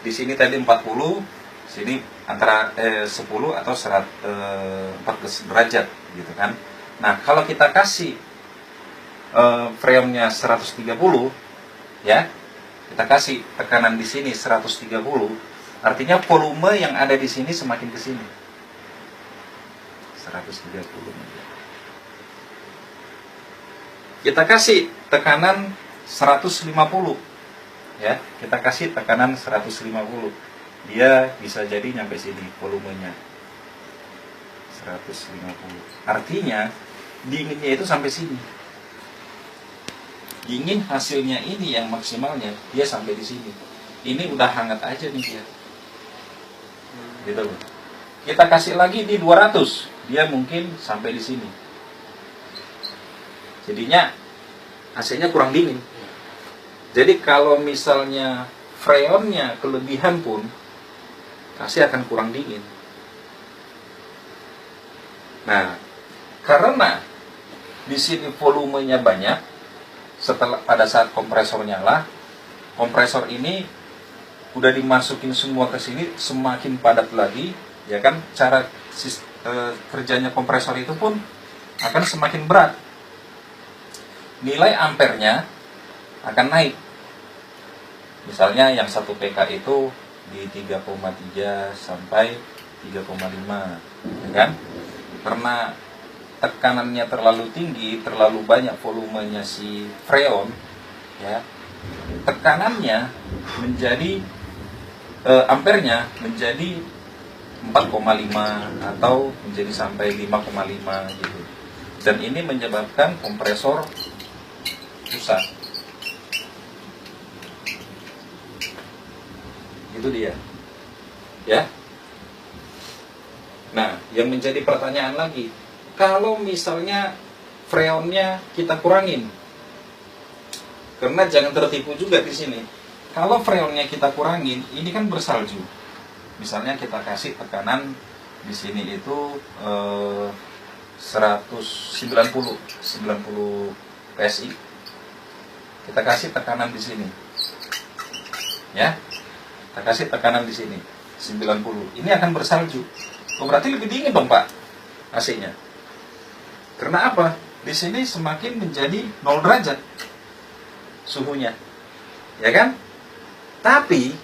di sini tadi 40, sini antara 10 atau 14 derajat gitu kan. Nah, kalau kita kasih freonnya 130 ya, kita kasih tekanan di sini 130, artinya volume yang ada di sini semakin ke sini. 130. Kita kasih tekanan 150 ya, kita kasih tekanan 150, dia bisa jadi nyampe sini volumenya 150. Artinya dinginnya itu sampai sini. Dingin hasilnya ini yang maksimalnya dia sampai di sini. Ini udah hangat aja nih dia. Gitu loh. Kita kasih lagi di 200, dia mungkin sampai di sini. Jadinya hasilnya kurang dingin. Jadi kalau misalnya freonnya kelebihan pun kasih akan kurang dingin. Nah, karena di sini volumenya banyak, setelah pada saat kompresor nyala, kompresor ini udah dimasukin semua ke sini, semakin padat lagi, ya kan? Cara kerjanya kompresor itu pun akan semakin berat. Nilai ampernya akan naik. Misalnya yang 1 PK itu di 3,3 sampai 3,5, ya kan? Karena tekanannya terlalu tinggi, terlalu banyak volumenya si freon, ya, tekanannya menjadi ampernya menjadi 4,5 atau menjadi sampai 5,5 gitu. Dan ini menyebabkan kompresor rusak. Itu dia. Ya. Nah, yang menjadi pertanyaan lagi, kalau misalnya freonnya kita kurangin, karena jangan tertipu juga di sini. Kalau freonnya kita kurangin, ini kan bersalju. Misalnya kita kasih tekanan di sini itu 90 PSI. Kita kasih tekanan di sini. Ya. Kita kasih tekanan di sini 90. Ini akan bersalju. Oh, berarti lebih dingin dong, Pak, AC-nya. Karena apa? Di sini semakin menjadi 0 derajat suhunya. Ya kan? Tapi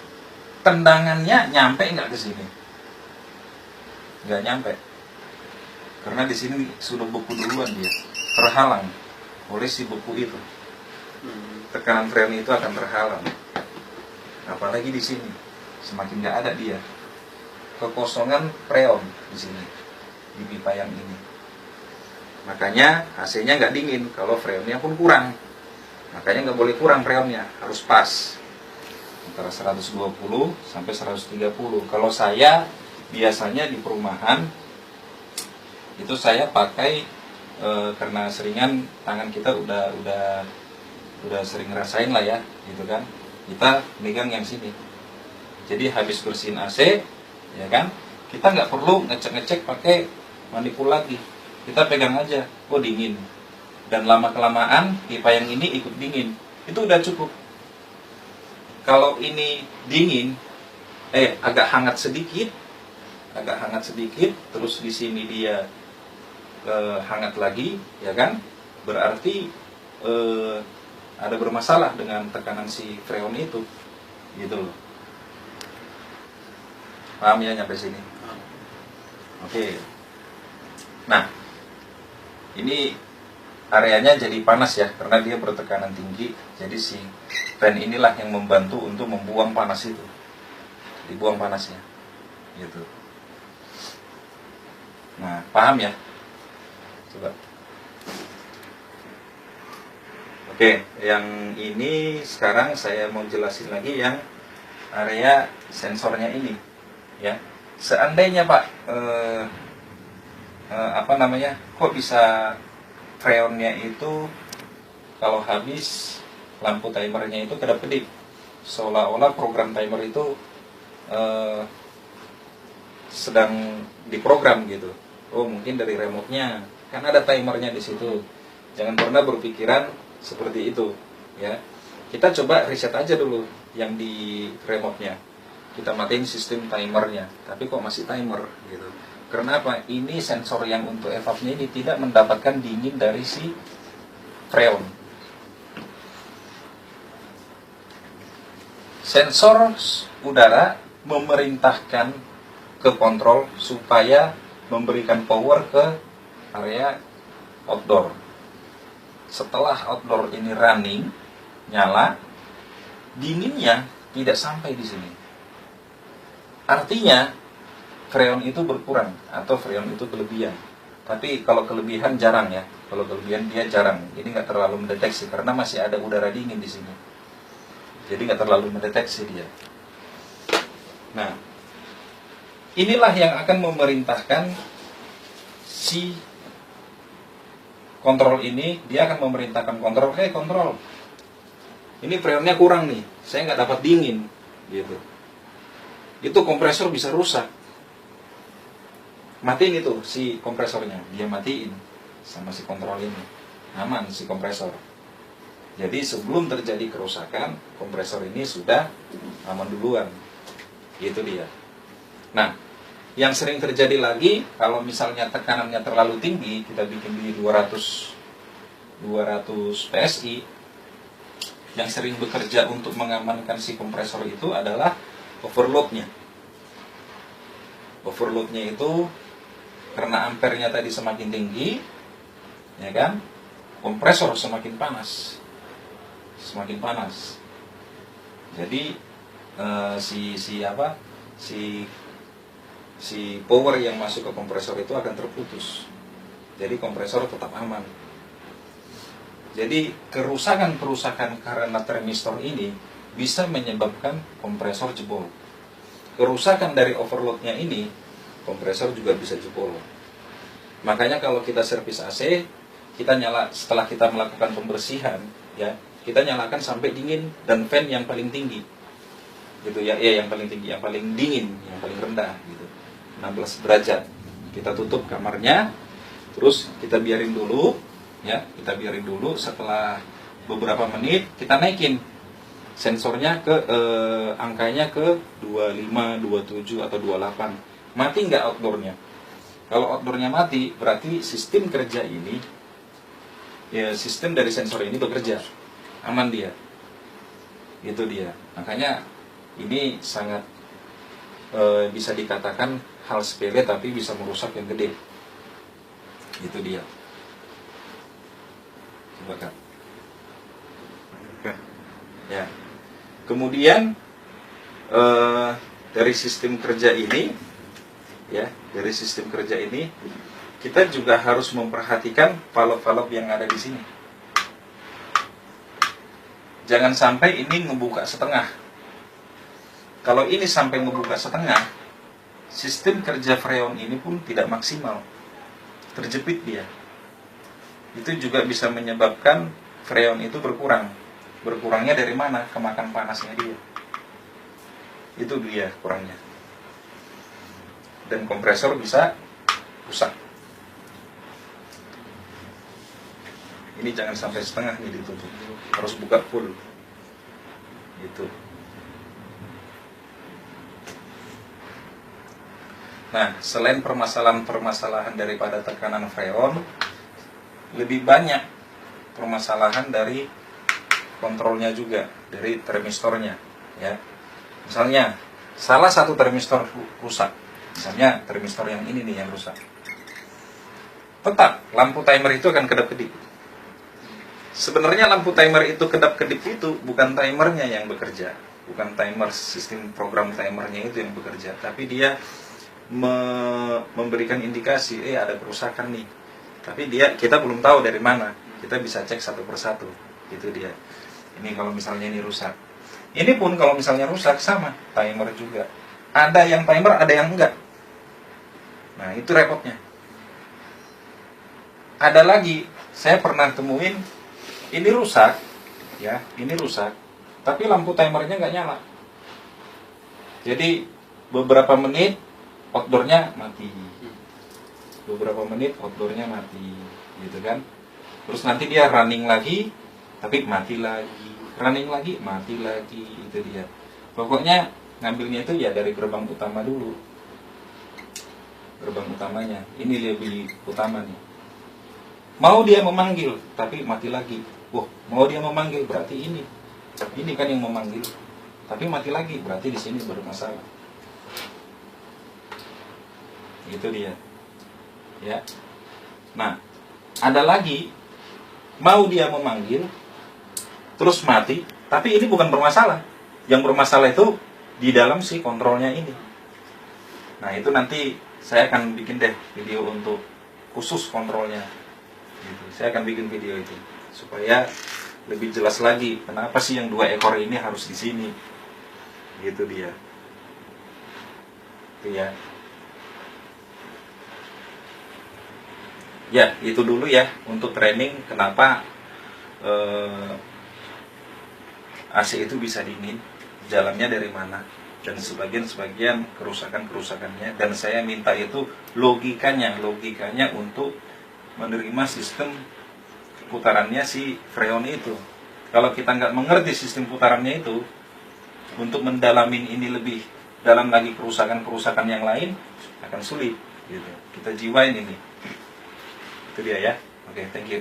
tendangannya nyampe nggak ke sini? Nggak nyampe. Karena di sini sudah beku duluan dia. Terhalang oleh si beku itu. Tekanan freon itu akan terhalang. Apalagi di sini. Semakin nggak ada dia. Kekosongan freon di sini, di pipa yang ini. Makanya AC-nya nggak dingin kalau freonnya pun kurang. Makanya nggak boleh kurang freonnya, harus pas antara 120 sampai 130. Kalau saya biasanya di perumahan itu saya pakai karena seringan tangan kita udah sering ngerasain lah ya, gitu kan. Kita megang yang sini. Jadi habis bersihin AC, ya kan, kita nggak perlu ngecek pakai manipul lagi, kita pegang aja, oh dingin, dan lama kelamaan pipa yang ini ikut dingin, itu udah cukup. Kalau ini dingin, agak hangat sedikit, terus di sini dia hangat lagi, ya kan, berarti ada bermasalah dengan tekanan si freon itu, gitu loh. Paham ya nyampe sini? Oke. Nah, ini areanya jadi panas ya, karena dia bertekanan tinggi. Jadi si fan inilah yang membantu untuk membuang panas itu. Dibuang panasnya. Gitu. Nah, paham ya? Coba. Oke, yang ini sekarang saya mau jelasin lagi yang area sensornya ini. Ya, seandainya Pak, kok bisa freonnya itu kalau habis lampu timernya itu kedap-kedip, seolah-olah program timer itu sedang diprogram gitu. Oh, mungkin dari remote-nya, kan ada timernya di situ. Jangan pernah berpikiran seperti itu, ya. Kita coba riset aja dulu yang di remote-nya. kita matiin sistem timernya, tapi kok masih timer gitu. Karena apa? Ini sensor yang untuk evapnya ini tidak mendapatkan dingin dari si freon. Sensor udara memerintahkan ke kontrol supaya memberikan power ke area outdoor. Setelah outdoor ini running, nyala, dinginnya tidak sampai di sini. Artinya freon itu berkurang atau freon itu kelebihan. Tapi kalau kelebihan jarang ya. Kalau kelebihan dia jarang. Ini nggak terlalu mendeteksi karena masih ada udara dingin di sini. Jadi nggak terlalu mendeteksi dia. Nah, inilah yang akan memerintahkan si kontrol ini. Dia akan memerintahkan kontrol, kontrol. Ini freonnya kurang nih. Saya nggak dapat dingin, gitu. Itu kompresor bisa rusak. Matiin itu si kompresornya, dia matiin sama si kontrol ini. Aman si kompresor. Jadi sebelum terjadi kerusakan, kompresor ini sudah aman duluan. Itu dia. Nah, yang sering terjadi lagi kalau misalnya tekanannya terlalu tinggi, kita bikin di 200 PSI, yang sering bekerja untuk mengamankan si kompresor itu adalah overloadnya. Overloadnya itu karena ampernya tadi semakin tinggi, ya kan, kompresor semakin panas, Jadi si power yang masuk ke kompresor itu akan terputus. Jadi kompresor tetap aman. Jadi kerusakan karena termistor ini bisa menyebabkan kompresor jebol. Kerusakan dari overloadnya ini, kompresor juga bisa jebol. Makanya kalau kita servis AC, kita nyala setelah kita melakukan pembersihan, ya, kita nyalakan sampai dingin dan fan yang paling tinggi, gitu ya, yang paling tinggi, yang paling dingin, yang paling rendah, gitu, 16 derajat. Kita tutup kamarnya, terus kita biarin dulu, ya, Setelah beberapa menit kita naikin sensornya ke angkanya ke 25, 27 atau 28. Mati nggak outdoornya? Kalau outdoornya mati, berarti sistem kerja ini, ya, sistem dari sensor ini bekerja, aman dia. Itu dia. Makanya ini sangat bisa dikatakan hal sepele tapi bisa merusak yang gede. Itu dia. Coba kan. Ya. Kemudian dari sistem kerja ini, kita juga harus memperhatikan valve-valve yang ada di sini. Jangan sampai ini ngebuka setengah. Kalau ini sampai ngebuka setengah, sistem kerja freon ini pun tidak maksimal, terjepit dia. Itu juga bisa menyebabkan freon itu berkurang. Berkurangnya dari mana? Kemakan panasnya dia. Itu dia kurangnya. Dan kompresor bisa rusak. Ini jangan sampai setengah nih ditutup. Harus buka full. Gitu. Nah, selain permasalahan daripada tekanan freon, lebih banyak permasalahan dari kontrolnya juga, dari termistornya, ya. Misalnya salah satu termistor rusak, misalnya termistor yang ini nih yang rusak, tetap lampu timer itu akan kedap-kedip. Sebenarnya lampu timer itu kedap-kedip itu bukan timernya yang bekerja, bukan timer, sistem program timernya itu yang bekerja, tapi dia memberikan indikasi, ada kerusakan nih. Tapi kita belum tahu dari mana. Kita bisa cek satu persatu. Itu dia. Ini kalau misalnya ini rusak. Ini pun kalau misalnya rusak sama, timer juga. Ada yang timer, ada yang enggak. Nah, itu repotnya. Ada lagi, saya pernah temuin ini rusak, ya, ini rusak, tapi lampu timernya nggak nyala. Jadi beberapa menit outdoornya mati, gitu kan. Terus nanti dia running lagi, tapi mati lagi, running lagi, mati lagi, itu dia. Pokoknya ngambilnya itu ya dari gerbang utama dulu. Gerbang utamanya, ini lebih utama nih. Mau dia memanggil, tapi mati lagi. Wah, mau dia memanggil berarti ini kan yang memanggil, tapi mati lagi berarti di sini bermasalah. Itu dia. Ya. Nah, ada lagi mau dia memanggil terus mati, tapi ini bukan bermasalah. Yang bermasalah itu di dalam si kontrolnya ini. Nah, itu nanti saya akan bikin deh video untuk khusus kontrolnya. Gitu. Saya akan bikin video itu supaya lebih jelas lagi kenapa sih yang 2 ekor ini harus di sini. Gitu dia. Itu ya. Ya, itu dulu ya untuk training kenapa AC itu bisa dingin, jalannya dari mana, dan sebagian kerusakannya. Dan saya minta itu logikanya untuk menerima sistem putarannya si freon itu. Kalau kita nggak mengerti sistem putarannya itu, untuk mendalamin ini lebih dalam lagi kerusakan yang lain akan sulit. Gitu. Kita jiwain ini. Itu dia ya. Oke, thank you.